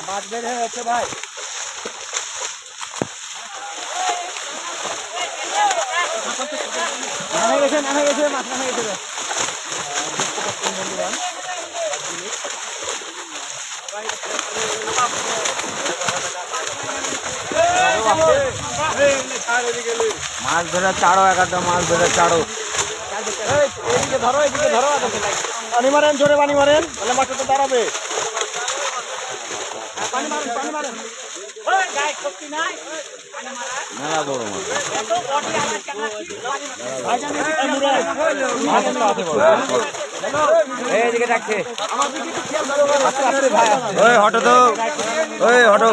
মাছ বের হয়েছে ভাই। মাছ না হয়ে গেছে। মাছ ধরে চাড়ো, একটা মাছ ধরে চাড়ো। এদিকে ধরো, এদিকে ধরো, পানি মারেন, জোরে পানি মারেন, তাহলে মাছটা তো দাঁড়াবে। পানি মারেন, পানি মারেন। মেলা বড় মাছ। এইদিকে ডাকছে। ওই হটো তো, ওই হটো।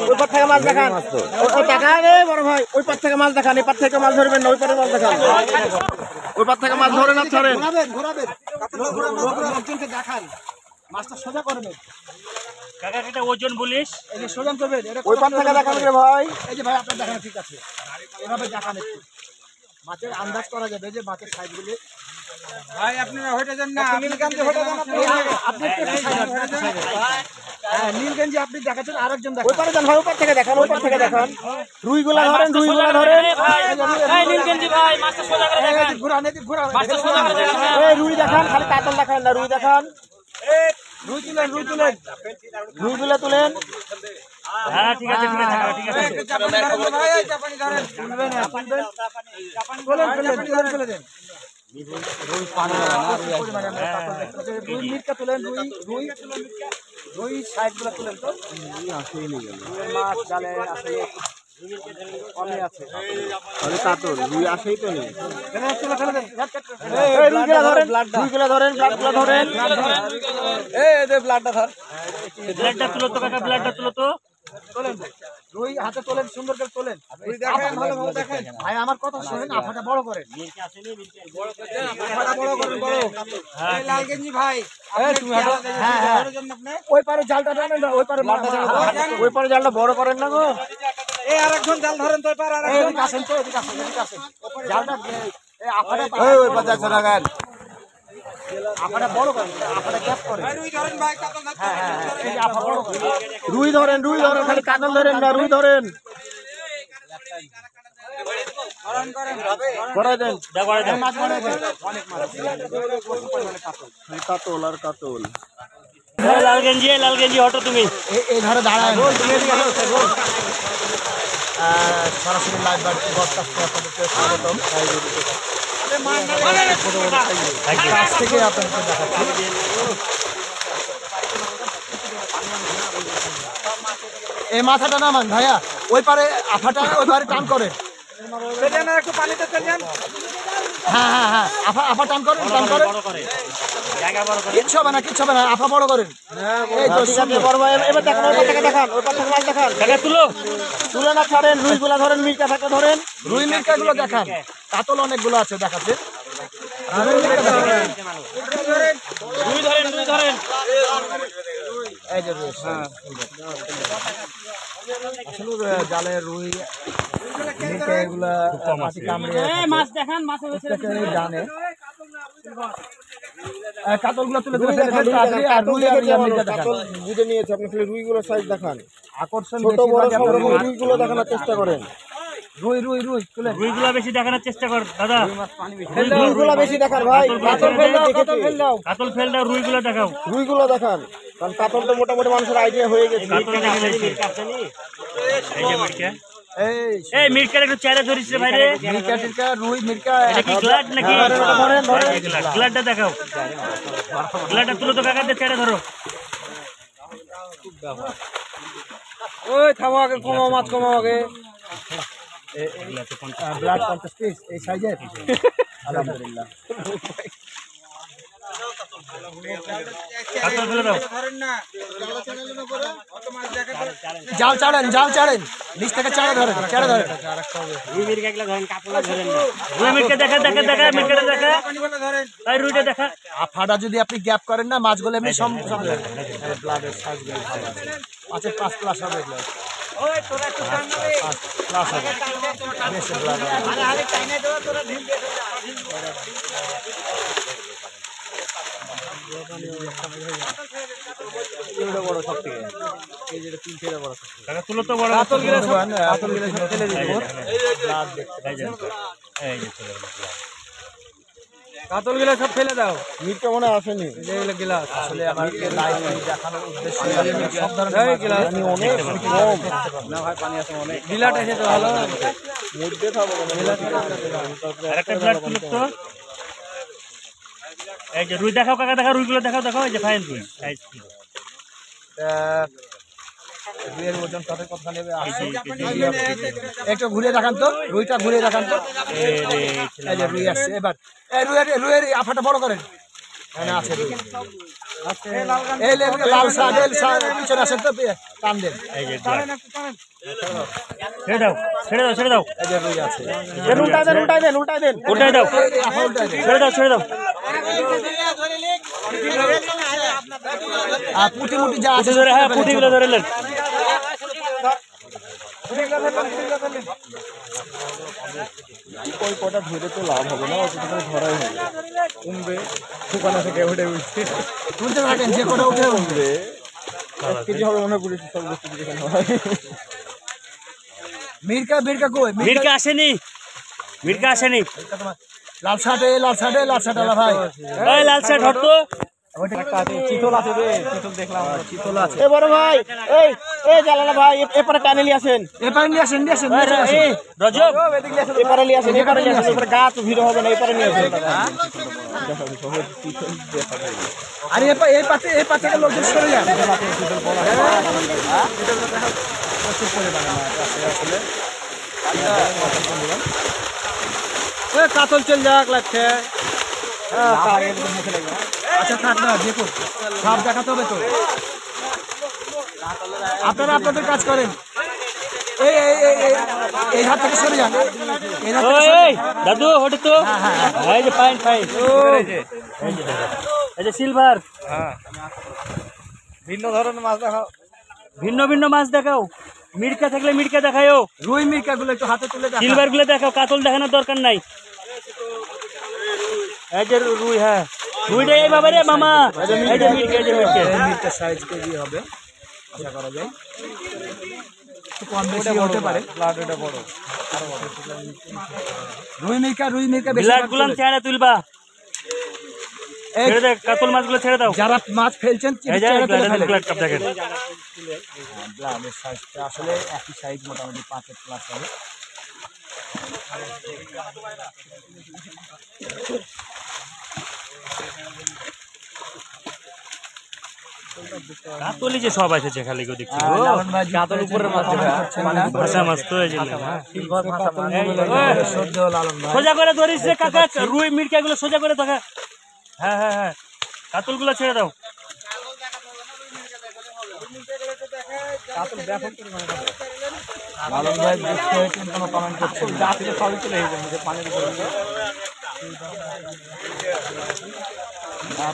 ওই পার থেকে মাছ দেখান, ওই দেখান বড় ভাই। ওই পার থেকে মাছ দেখান, এই পার থেকে মাছ ধরবেন না, ওই পারে মাছ দেখান। ওই পার থেকে মাছ ধরে না ছাড়েন। লোকজনকে দেখান, মাছটা সোজা করবেন। কাকা এটা ওজন বলিস, এই যে সোজা করবেন। ওই পার থেকে দেখান রে ভাই। এই যে ভাই আপনার দেখানো ঠিক আছে, এভাবে দেখান একটু। মাছের আন্দাজ করা যাবে যে মাছের সাইজগুলি। ভাই আপনারা হটে যান না, নীলগঞ্জে হটে যান। আপনি একটু সাইড হ্যাঁ, নীলগঞ্জে আপনি দেখাচ্ছেন, আরেকজন দেখান। ওই পারে যান ভাই, ওই পার থেকে দেখান, ওই পার থেকে দেখান। রুইগুলা ধরেন, রুইগুলা ধরেন। এই নীলগঞ্জি ভাই মাছটা সোজা করে দেখান। ঘুরান, এদিকে ঘুরান। মাছটা সোজা করে দেখান। এই রুই দেখান, খালি কাতল দেখান না, রুই দেখান। রুই তুলেন, রুই তুলেন, রুইগুলা তুলেন। হ্যাঁ ঠিক আছে, ঠিক আছে, ঠিক আছে। রুই সাইডগুলো তুলেন তো। মাছ জালে আসলে কমে আছে, কাতল রুই আসেই তো নেই। রুইগুলা ধরেন, রুইগুলা ধরেন, ব্লাডগুলা ধরেন। ব্লাডটা ধর, ব্লাডটা তুলো তো কাকা, ব্লাডটা তুলো তো। তোলেন রুই হাতে তোলেন, সুন্দর করে তোলেন। দেখেন ভালোভাবে দেখেন ভাই, আমার কথা শুনেন। আফাটা বড় করেন, আফাটা বড় করেন, বড়। এই লালগঞ্জি ভাই, তুমি হাঁটো। হ্যাঁ হ্যাঁ, ওই পারে জালটা টানেন, ওই পারে মাছটা, ওই পারে জালটা বড় করেন না গো। এই আরেকজন জাল ধরেন তো, ওই পারে আরেকজন আসেন তো, এদিকে আসেন, এদিকে আসেন। জালটা এই আফাটা ওই পারে যাচ্ছে না গান। আফাটা বড় করেন, আফাটা গ্যাপ করেন। রুই ধরেন ভাই, কাতল ধরেন। হ্যাঁ হ্যাঁ, এই যে আফা বড় করেন। রুই ধরেন, রুই ধরেন, খালি কাতল ধরেন না, রুই ধরেন। করাই দেন, মাছ করাই দেন। অনেক মাছ, কাতল আর কাতল। লালগঞ্জি, লালগঞ্জি হটো তুমি। এই ধারে দাঁড়ায় সরাসরি লাইভ ব্রডকাস্টে আপনাদেরকে স্বাগতম। কাছ থেকে আপনাদেরকে দেখাচ্ছি। এই মাথাটা নামান ভাইয়া, ওই পারে আফাটা ওই পারে টান করে। একটু পানিতে চলেন। হ্যাঁ হ্যাঁ হ্যাঁ, আফা টান করেন, টান করেন। কিচ্ছু হবে না, কিচ্ছু হবে না, আফা বড় করেন। এই তো ঠিক আছে বড় ভাই, এবার দেখেন, ওই পার থেকে দেখান, ওই পার থেকে মাছ দেখান। তুলো তুলে না ছাড়েন, রুইগুলা ধরেন, মির্কা থাকে ধরেন। রুই মির্কা গুলো দেখান, কাতল অনেকগুলো আছে দেখাচ্ছে। রুই ধরেন, রুই ধরেন। এই যে রুই, হ্যাঁ আসলে জালে রুই মির্কা এগুলা মাটি কামড়ে মাছ দেখান, মাছ জানে। কাতলগুলো তুলে তুলে আর রুই আর মির্কা দেখান। বুঝে নিয়েছে আপনি, খালি রুইগুলো সাইজ দেখান। আকর্ষণ ছোট বড় সব রকম রুইগুলো দেখানোর চেষ্টা করেন। রুই রুই রুই তুলে, রুইগুলো বেশি দেখানোর চেষ্টা কর দাদা। রুইগুলো বেশি দেখান ভাই। কাতল ফেল দাও, কাতল ফেল দাও, কাতল ফেল দাও, রুইগুলো দেখাও। রুইগুলো দেখান, কারণ কাতল তো মোটামুটি মানুষের আইডিয়া হয়ে গেছে। এই মির্কার একটু চেহারা ধরিস রে ভাই রে। মির্কা টির্কা রুই মির্কা, এটা কি গ্লাড নাকি? ধরেন ধরেন, গ্লাডটা দেখাও, গ্লাডটা তুলো তো কাকাদের চেহারা ধরো। ওই থামো আগে, কমাও মাছ, কমাও আগে। ব্লাড 50 পিস এই সাইজের, আলহামদুলিল্লাহ। কাতল ফেলে দাও। জাল ছাড়েন নিচ থেকে চাড়ে ধরেন রুই মিরকা দেখা মিরকাটা দেখা তাই রুইটা দেখা। আফাটা যদি আপনি গ্যাপ করেন না মাছগুলো এমনি ব্লাডের সাইজগুলো ভালো আছে। আচ্ছা 5+ হবে এগুলো। ওই তোরা একটু টান নাবে 5+ হবে বেশি ব্লাড আরে আরে টাইনে দাও তোরা ঢিল দিয়ে দাও। এটা বড় সব থেকে এই যে 3 থেকে বড় কাকা তুলো তো বড় কাতল গিলা সব ফেলে দিই ব্লাড দেখতে এই যে চলে গেল কাতল গিলা সব ফেলে দাও। মিটটা মনে আসেনি এগুলো গিলা আসলে আমাকে লাইভ দেখানোর উদ্দেশ্য সব ধরনের গিলা অনেক কম না ভাই পানি আছে অনেক গিলাটা এসে তো ভালো মধ্যে খাবো গিলা আরেকটা ব্লাড তুলো তো। এই যে রুই দেখাও কাকা দেখা রুইগুলো দেখাও এই যে ফাইন রুই সাইজ কি রুইয়ের ওজন কথা নেবে একটু ঘুরে দেখান তো রুইটা ঘুরে দেখান তো এই যে রুই আসছে এবার এই রুইয়ের আফাটা বড় করেন এখানে আছে রুই এই লাল শাক পিছনে আসেন তো টান দেন এই যে ছেড়ে দাও এই যে রুই আছে উল্টাই দাও ছেড়ে দাও আর পুঁটি যা আছে ধরে হ্যাঁ পুঁটিগুলো ধরে নেন। ওই কটা ধরে তো লাভ হবে না ওটা তো ধরাই হবে কমবে শুকানো থেকে উঠে তুলতে থাকেন যে কটা উঠে কমবে 1 কেজি হবে মনে পুলিশ সব বস্তু যেখানে হয়। মিরকা কই মিরকা আসেনি লাল শার্টে আলা ভাই এই লাল শার্ট হট তো চিতল আছে রে চিতল দেখলাম চিতল আছে এ বড় ভাই এই জালালা ভাই এপারে টানে নিয়ে আসেন এই রজব এপারে নিয়ে আসেন এপারে গাছ ভিড় হবে না এপারে নিয়ে আসেন আরে এই পাতে লোকজন সরে যান চিতল বড় প্রচুর পরিমাণে মাছ আছে আসলে কাতল চল যাক লাগছে আচ্ছা থাক না দেখুন সাপ দেখাতে হবে তো আপনারা আপনাদের কাজ করেন এই হাত থেকে সরে যান দাদু হটে তো এই যে ফাইন এই যে সিলভার ভিন্ন ধরনের মাছ দেখাও ভিন্ন মাছ দেখাও মিরকা থাকলে মিরকা দেখাও রুই মিরকা গুলো একটু হাতে তুলে দেখাও সিলভার গুলো দেখাও কাতল দেখানোর দরকার নাই। এই যে রুই হ্যাঁ রুইটা এই বাবা রে মামা এই যে মিরকা সাইজ কেজি হবে আশা করা যায় একটু কম বেশি হতে পারে ব্লাড এটা বড় রুই মিরকা বেশি ব্লাড গুলাম ছেড়ে তুলবা ছেড়ে দে কাতল মাছগুলো ছেড়ে দাও যারা মাছ ফেলছেন এই যে ব্লাড কাপ দেখেন ব্লাডের সাইজটা আসলে একই সাইজ মোটামুটি 5+ হবে। কাতলই যে সব আছে খালি কেউ দেখছি কাতল উপরের মাছ ভাষা মাছ তো এই যে সহ্য লালন ভাই সোজা করে ধরিস রে কাকা রুই মিরকা গুলো সোজা করে দেখা হ্যাঁ কাতল গুলো ছেড়ে দাও লালন ভাই বুঝতে হয়েছেন কোনো কমেন্ট করছেন গাছে ফল চলে যাবে পানির উপরে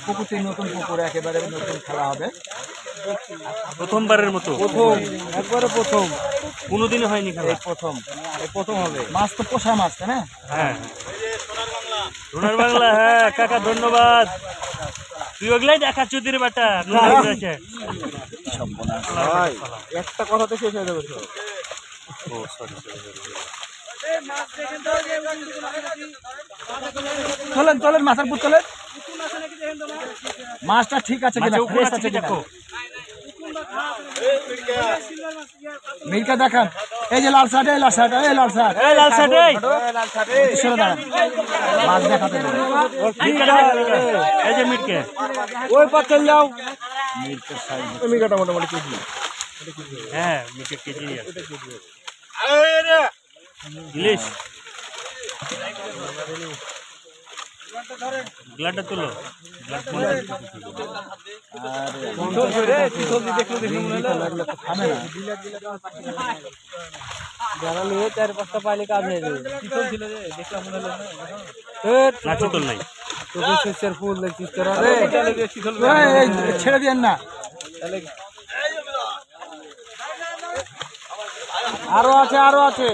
পুকুরটি নতুন পুকুর একেবারে নতুন খেলা হবে প্রথমবারের মতো একবারে প্রথম কোনোদিনই হয়নি খেলা প্রথম হবে মাছ তো পোষা মাছ তাই না হ্যাঁ সোনার বাংলা হ্যাঁ কাকা ধন্যবাদ তুই ওগুলাই দেখা চুদির বাটা একটা কথাতে শেষ হয়ে যাবে তোলেন মাথার পুত তোলেন মাছটা ঠিক আছে কিনা ফ্রেশ আছে দেখো মিরকা দেখান এই যে লাল শার্ট মাছ দেখাতে এই যে মিরকে ওই পথ চল যাও মিরকাটা মোটামুটি কেজি হ্যাঁ মিরকে কেজি ইলিশ গ্লাডটা তুলো চার পাঁচটা পাইলে কাজ হয়ে যাবে না চিতল নাই ফুল দেখছিস ছেড়ে দিয়েন না আরো আছে